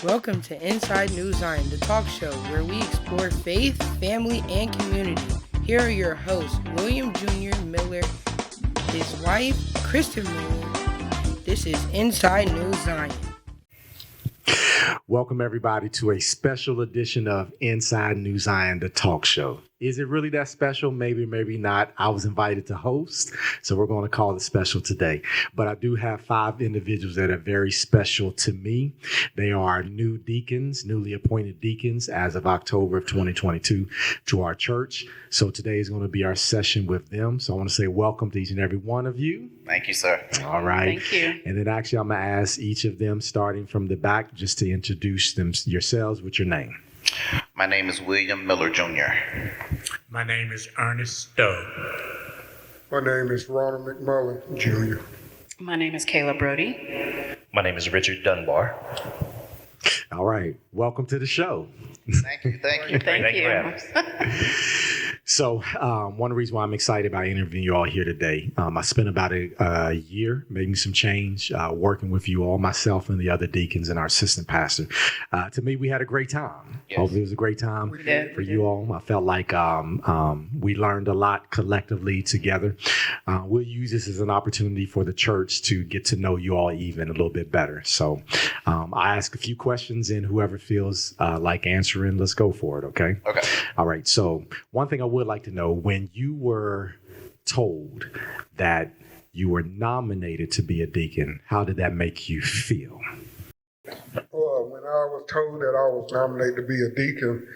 Welcome to Inside New Zion, the talk show where we explore faith, family, and community. Here are your hosts, William Jr. Miller, his wife, Kristen Miller. This is Inside New Zion. Welcome, everybody, to a special edition of Inside New Zion, the talk show. Is it really that special? Maybe, maybe not. I was invited to host, so we're going to call it special today. But I do have 5 individuals that are very special to me. They are new deacons, newly appointed deacons as of October of 2022 to our church. So today is going to be our session with them. So I want to say welcome to each and every one of you. Thank you, sir. All right. Thank you. And then actually I'm going to ask each of them, starting from the back, just to introduce yourselves with your name. My name is William Miller Jr. My name is Ernest Stowe. My name is Ronald McMullen, Jr. My name is Kayla Brody. My name is Richard Dunbar. All right. Welcome to the show. Thank you. Thank you for you. having us. So one reason why I'm excited about interviewing you all here today, I spent about a year making some change, working with you all, myself and the other deacons and our assistant pastor. To me, we had a great time. Yes. Hopefully it was a great time We did. for you all. I felt like we learned a lot collectively together. We'll use this as an opportunity for the church to get to know you all even a little bit better. So I ask a few questions, and whoever feels like answering, let's go for it, okay? Okay. All right. So one thing I would like to know, when you were told that you were nominated to be a deacon, how did that make you feel? When I was told that I was nominated to be a deacon,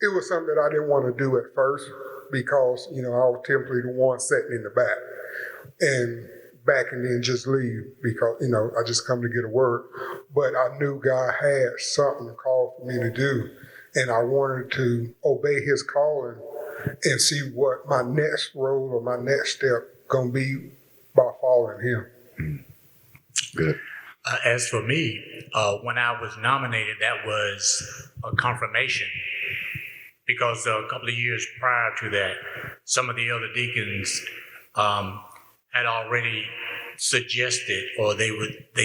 it was something that I didn't want to do at first because, I was typically the one sitting in the back and then just leave because, I just come to get a word. But I knew God had something called for me to do. And I wanted to obey his calling and see what my next role or my next step going to be by following him. Good. As for me, when I was nominated, that was a confirmation because a couple of years prior to that, some of the other deacons had already suggested, or they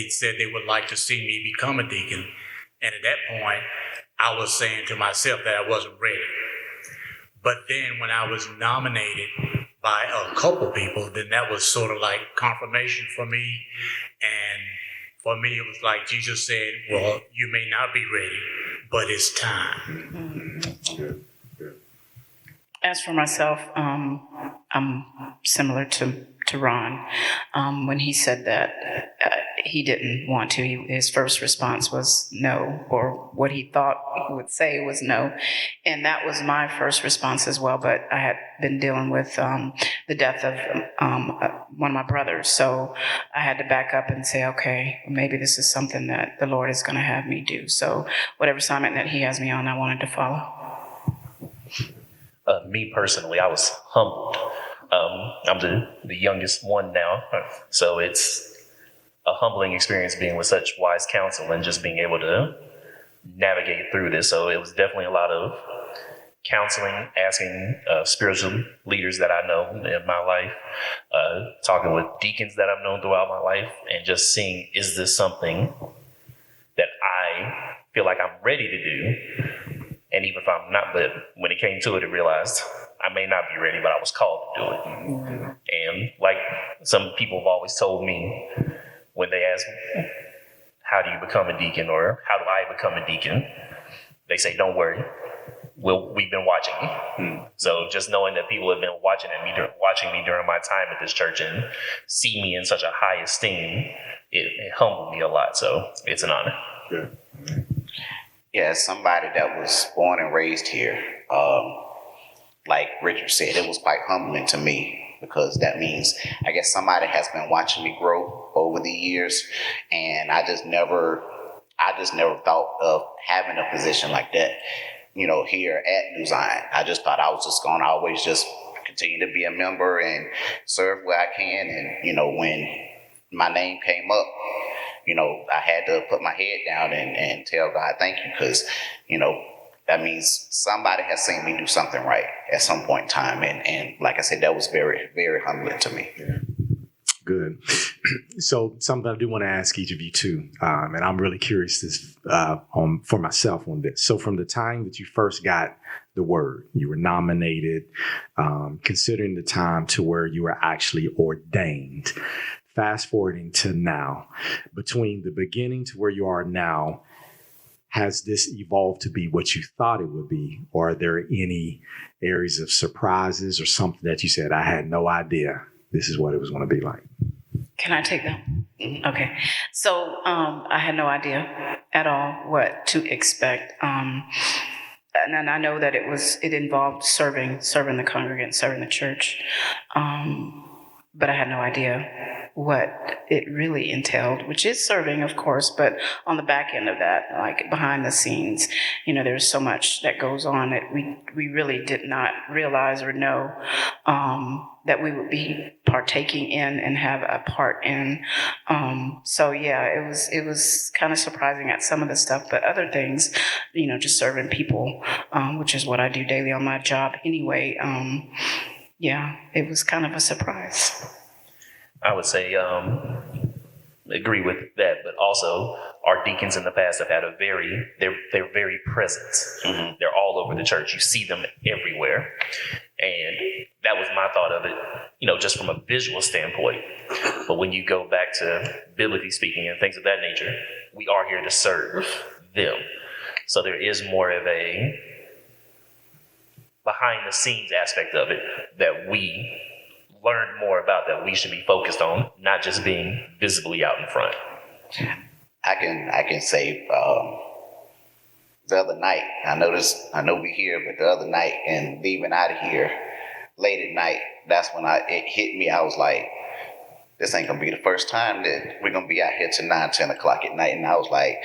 said they would like to see me become a deacon. And at that point, I was saying to myself that I wasn't ready. But then when I was nominated by a couple people, then that was sort of like confirmation for me. And for me, it was like Jesus said, well, you may not be ready, but it's time. Good. As for myself, I'm similar to Ron. When he said that he didn't want to, his first response was no, or what he thought he would say was no. And that was my first response as well, but I had been dealing with the death of one of my brothers. So I had to back up and say, okay, maybe this is something that the Lord is going to have me do. So whatever assignment that he has me on, I wanted to follow. Me personally, I was humbled. I'm the youngest one now, so it's a humbling experience being with such wise counsel and just being able to navigate through this. So it was definitely a lot of counseling, asking spiritual leaders that I know in my life, talking with deacons that I've known throughout my life, and just seeing, is this something that I feel like I'm ready to do? And even if I'm not, but when it came to it, I realized I may not be ready, but I was called to do it. Mm-hmm. And like some people have always told me when they ask, how do you become a deacon, or how do I become a deacon? They say, don't worry. We've been watching you. Mm-hmm. So just knowing that people have been watching me during my time at this church and see me in such a high esteem, it humbled me a lot. So it's an honor. Yeah. Yeah, as somebody that was born and raised here, like Richard said, it was quite humbling to me because that means, I guess, somebody has been watching me grow over the years, and I just never thought of having a position like that, here at New Zion. I just thought I was just going to always just continue to be a member and serve where I can, and when my name came up, I had to put my head down and tell God thank you, because, that means somebody has seen me do something right at some point in time. And like I said, that was very, very humbling to me. Yeah. Good. So something I do want to ask each of you too, and I'm really curious this for myself on this. So from the time that you first got the word, you were nominated, considering the time to where you were actually ordained, fast forwarding to now, between the beginning to where you are now, has this evolved to be what you thought it would be? Or are there any areas of surprises or something that you said, I had no idea this is what it was going to be like? Can I take that? Okay. So I had no idea at all what to expect. And I know that it involved serving the congregant, serving the church. But I had no idea what it really entailed, which is serving, of course, but on the back end of that, like behind the scenes, there's so much that goes on that we really did not realize or know that we would be partaking in and have a part in. So yeah, it was kind of surprising at some of the stuff, but other things, just serving people, which is what I do daily on my job anyway. Yeah, it was kind of a surprise. I would say agree with that, but also our deacons in the past have had they're very present. Mm-hmm. They're all over the church. You see them everywhere. And that was my thought of it, just from a visual standpoint. But when you go back to biblically speaking and things of that nature, we are here to serve them. So there is more of a behind the scenes aspect of it that we learned more about, that we should be focused on, not just being visibly out in front. I can say the other night, I know we're here, but the other night and leaving out of here late at night, that's when it hit me. I was like, this ain't gonna be the first time that we're gonna be out here till 9, 10 o'clock at night. And I was like,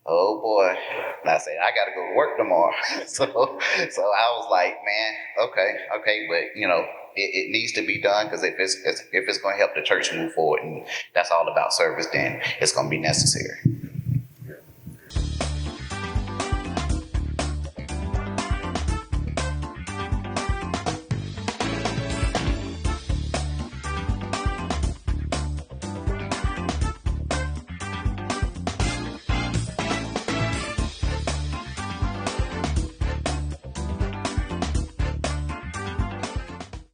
oh boy. And I said, I gotta go to work tomorrow. so I was like, man, okay, but it needs to be done, because if it's going to help the church move forward, and that's all about service, then it's going to be necessary.